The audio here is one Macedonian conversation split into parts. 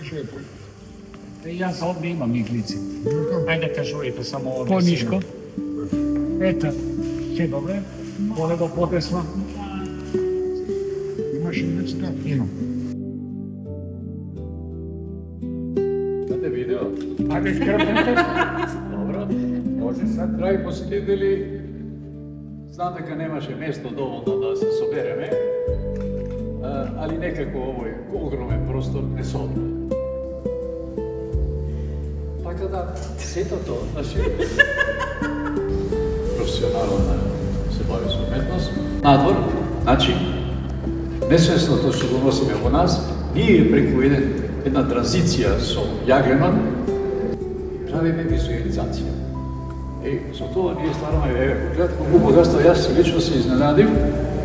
Јас овде имам иглици. Ајде кажувайте само овде. Понишко. Ето, ќе добре. Полего подесно. Имаш иглиците? Имам. Имате видео? Ајде скрпнете. Добро. Може сад. Драги посетители, знам дека немаше место доволно да се собереме, али некако овој огромен простор не соодува. Така да, сето тоа, значи, професионално се бави со уметност. Надвор, значи, несвесното што го носиме во нас, ние преку една транзиција со јагленот, правиме визуализација. Со тоа ние ствараме, гледат колку богатство, јас лично се изненадив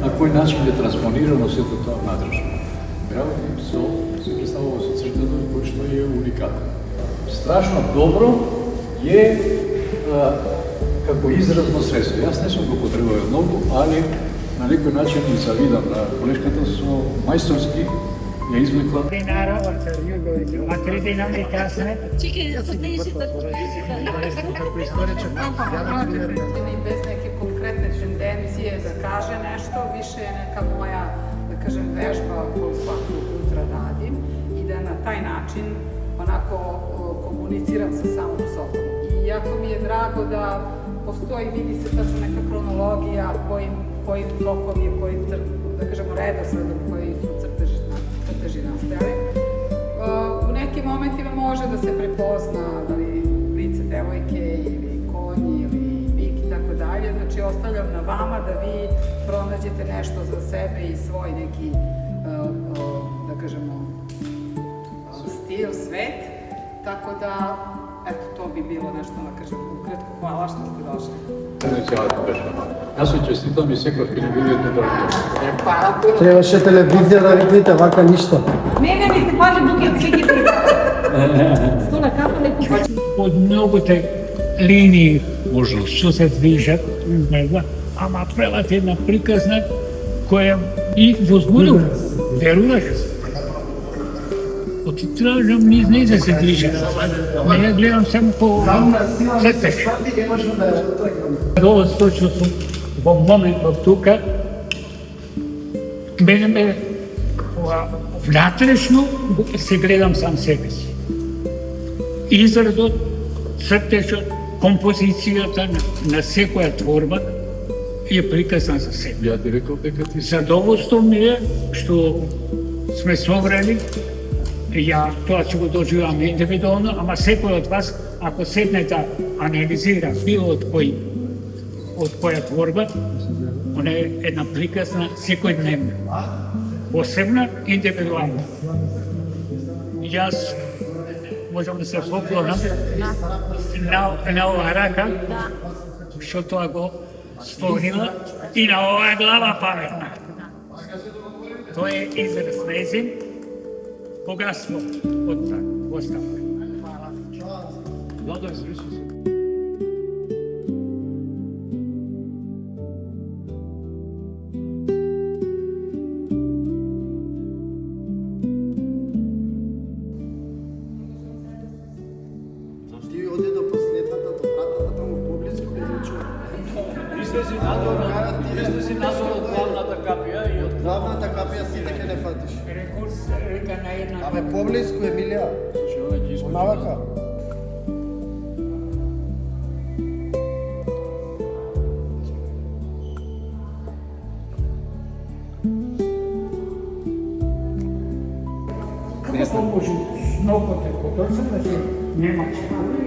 на кој начин е транспонирано сето тоа внатрешно. Работим се представува со цртето кој што е уникатно. Страшно добро е како изразно средство. Јас не сум го потребувал многу, али на некој начин и завидам на колешката со мајсторски ја извлекла. Dinara, a 3 dinari kasne. Čekaj, da se neće da i bez neke konkretne tendencije da kaže nešto, više je neka moja, da kažem, vežba koju svakog jutra radim i da na taj način onako komuniciram sa samom sobom. I jako mi je drago da postoji, vidi se tačno neka kronologija kojim tokom je, kojim, da kažemo, redosledom koji su crteži nastajali. U nekim momentima može da se prepozna da li lice devojke ili konj ili bik i tako dalje. Znači, ostavljam na vama da vi pronađete nešto za sebe i svoj neki, da kažemo, stil, svet. Tako da, eto, to bi bilo nešto, da kažem, ukratko. Hvala što ste došli. Јас ви честитам и секој телевизија да Hvala puno. Требаше телевизија да видите, вака ништо. Ne mi se paže buket, sve ti Stola kapa ne kupač. Од многуте линии можно што се движат, ама прелати една приказна која их возбудува. Веруваш? Оти тражам низ да се движат. Ама ја гледам само по цртеж. Доста што сум во моментот тука, мене ме внатрешно се гледам сам себе си. Изразот, цртежот, композицијата на секоја творба е приказна за себе. Ја ти реков дека ти Задоволство ми е што сме собрали, ја тоа ќе го доживам индивидуално, ама секој од вас, ако седне да анализира било од која творба, она е една приказна секојдневна, посебна, индивидуална. Јас можам да се поклонам на оваа рака, што тоа го створила, и на оваа глава паметна. Тоа е израз нејзин богатство од поставка. Надо изрису се. Ти оди до последната, до пратната, таму поблиску ги речува. Излези надвор од главната капија и од Главната капија сите ке не фатиш. Рекурс река на една. Абе поблиску Емилија. Онавака. Како може снопот е поточен, значи нема чека.